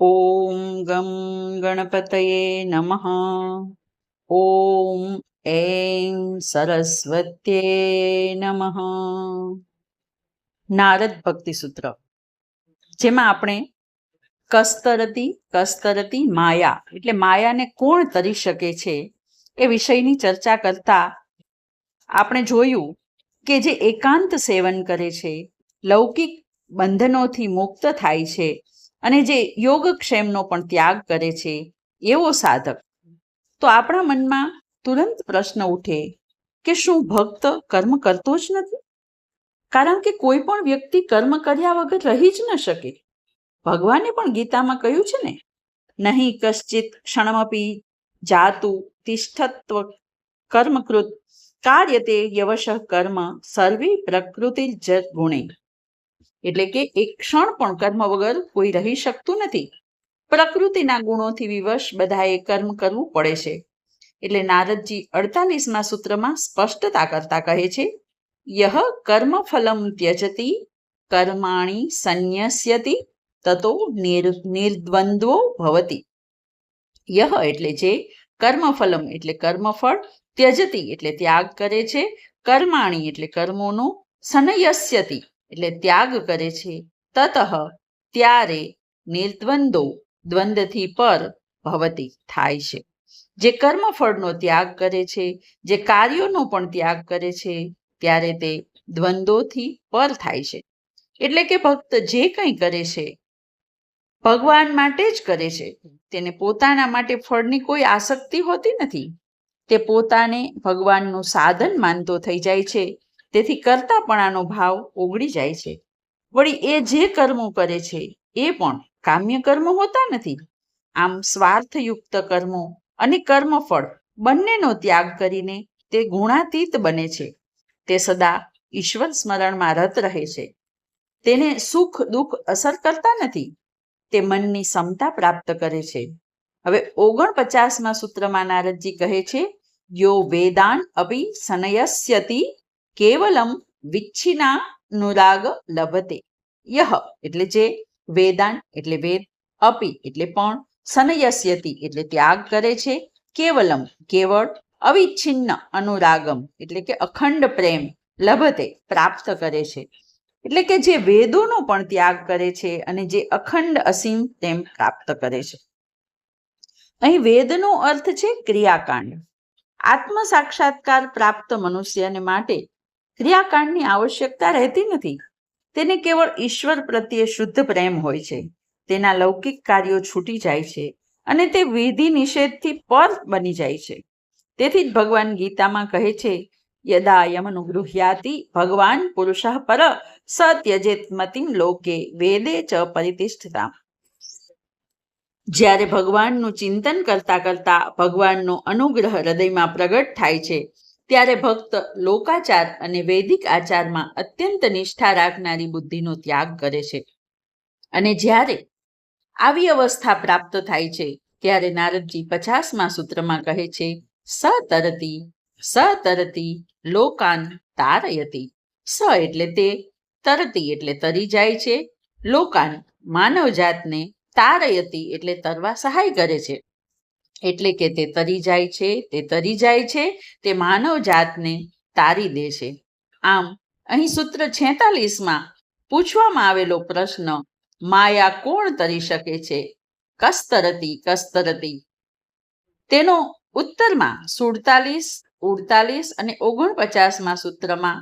ઓમ ગમ ગણપતયે નમઃ. ઓમ એં સરસ્વત્યે નમઃ. નારદ ભક્તિ સૂત્ર, જેમાં આપણે કસ્તરતી માયા એટલે માયાને કોણ તરી શકે છે એ વિષયની ચર્ચા કરતા આપણે જોયું કે જે એકાંત સેવન કરે છે, લૌકિક બંધનોથી મુક્ત થાય છે અને જે યોગક્ષેમનો પણ ત્યાગ કરે છે એવો સાધક, તો આપણા મનમાં તુરંત પ્રશ્ન ઉઠે કે શું ભક્ત કર્મ કરતો જ નથી? કારણ કે કોઈ પણ વ્યક્તિ કર્મ કર્યા વગર રહી જ ન શકે. ભગવાને પણ ગીતામાં કહ્યું છે ને, નહીં કશ્ચિત ક્ષણમપી જાતુ તિષ્ઠત્વ કર્મકૃત કાર્યતે યવશ કર્મ સર્વે પ્રકૃતિ જ ગુણે. એટલે કે એક ક્ષણ પણ કર્મ વગર કોઈ રહી શકતું નથી. પ્રકૃતિના ગુણોથી વિવશ બધાએ કર્મ કરવું પડે છે. એટલે નારદજી 48મા સૂત્રમાં સ્પષ્ટતા કરતા કહે છે, યહ કર્મ ફલમ ત્યજતી કર્માણી સંન્યસ્યતિ તતો નિર્દ્વંદ્વો ભવતી. યહ એટલે જે, કર્મફલમ એટલે કર્મફળ, ત્યજતી એટલે ત્યાગ કરે છે, કર્માણી એટલે કર્મોનો, સંન્યસ્યતિ એટલે ત્યાગ કરે છે, તતઃ ત્યારે, નિર્દ્વંદ્વો દ્વંદ્વથી પર, ભવતી થાય છે. જે કર્મફળનો ત્યાગ કરે છે, જે કાર્યોનો પણ ત્યાગ કરે છે, ત્યારે તે દ્વંદ્વોથી પર થાય છે. એટલે કે ભક્ત જે કંઈ કરે છે ભગવાન માટે જ કરે છે. તેને પોતાના માટે ફળની કોઈ આસક્તિ હોતી નથી. તે પોતાને ભગવાનનું સાધન માનતો થઈ જાય છે. તેથી કરતાપણાનો ભાવ ઓગળી જાય છે. વળી એ જે કર્મો કરે છે એ પણ કામ્ય કર્મો હોતા નથી. આમ સ્વાર્થયુક્ત કર્મો અને કર્મફળ બંનેનો ત્યાગ કરીને તે ગુણાતીત બને છે. તે સદા ઈશ્વર સ્મરણમાં રત રહે છે. તેને સુખ દુઃખ અસર કરતા નથી. તે મનની સમતા પ્રાપ્ત કરે છે. હવે 49મા સૂત્રમાં નારદજી કહે છે, યો વેદાન અપી સંન્યસ્યતિ કેવલમ વિચ્છિન્નાનુરાગ લભતે. યહ એટલે જે, વેદાન એટલે વેદ, અપી એટલે પણ, સંન્યસ્યતિ એટલે ત્યાગ કરે છે, કેવલમ કેવળ, અવિચ્છિન્ન અનુરાગમ એટલે કે અખંડ પ્રેમ, લભતે પ્રાપ્ત કરે છે. એટલે કે જે વેદોનો પણ ત્યાગ કરે છે અને જે અખંડ અસીમ પ્રેમ પ્રાપ્ત કરે છે. અહીં વેદનો અર્થ છે ક્રિયાકાંડ. આત્મ સાક્ષાત્કાર પ્રાપ્ત મનુષ્યને માટે ક્રિયાકાંડની આવશ્યકતા રહેતી નથી. તેને કેવળ ઈશ્વર પ્રત્યે શુદ્ધ પ્રેમ હોય છે. તેના લૌકિક કાર્યો છૂટી જાય છે અને તે વિધિ નિષેધથી પર બની જાય છે. તેથી જ ભગવાન ગીતામાં કહે છે, યદા યમનુગૃહ્યાતિ ભગવાન પુરુષઃ પર સ ત્યજેત મતિમ લોકે વેદે ચ પરિતિષ્ઠતામ. જ્યારે ભગવાનનું ચિંતન કરતા કરતા ભગવાનનો અનુગ્રહ હૃદયમાં પ્રગટ થાય છે, ત્યારે ભક્ત લોકાચાર અને વૈદિક આચારમાં અત્યંત નિષ્ઠા રાખનારી બુદ્ધિનો ત્યાગ કરે છે. અને જ્યારે આવી અવસ્થા પ્રાપ્ત થાય છે, ત્યારે નારદજી 50મા સૂત્રમાં કહે છે, સતરતી લોકાન તારયતી. સ એટલે તે, તરતી એટલે તરી જાય છે, લોકાન માનવજાતને, તારયતી એટલે તરવા સહાય કરે છે. એટલે કે તે તરી જાય છે, તે માનવજાતને તારી દે છે. આમ અહીં સૂત્ર 46માં પૂછવામાં આવેલો પ્રશ્ન, માયા કોણ તરી શકે છે, કસ્તરતી, તેનો ઉત્તરમાં 47, 48 અને 49મા સૂત્રમાં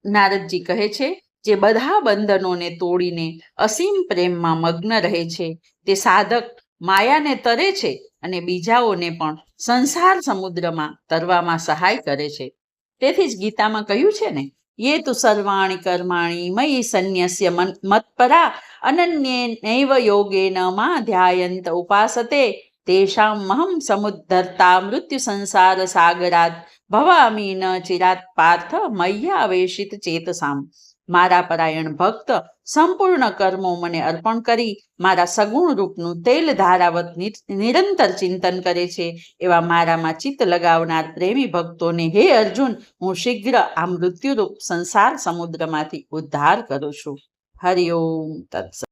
નારદજી કહે છે, જે બધા બંધનોને તોડીને અસીમ પ્રેમમાં મગ્ન રહે છે, તે સાધક માયાને તરે છે અને બીજાઓને પણ સંસાર સમુદ્રમાં તરવામાં સહાય કરે છે. તેથી જ ગીતામાં કહ્યું છે ને, યે તુ સર્વાણી કર્માણી મયી સંન્યસ્ય મત્પરા અનન્યેનૈવ યોગેન મા ધ્યાયંત ઉપાસતે તેષાં મહં સમુદ્ધર્તા મૃત્યુ સંસાર સાગરાત ભવામી ન ચિરાત પાર્થ મય્યાવેશિત ચેતસામ. મારા પરાયણ ભક્ત સંપૂર્ણ કર્મો મને અર્પણ કરી મારા સગુણ રૂપનું તેલ ધારાવત નિરંતર ચિંતન કરે છે. એવા મારામાં ચિત્ત લગાવનાર પ્રેમી ભક્તોને હે અર્જુન, હું શીઘ્ર આ મૃત્યુરૂપ સંસાર સમુદ્રમાંથી ઉદ્ધાર કરું છું. હરિ ઓમ તત્સત.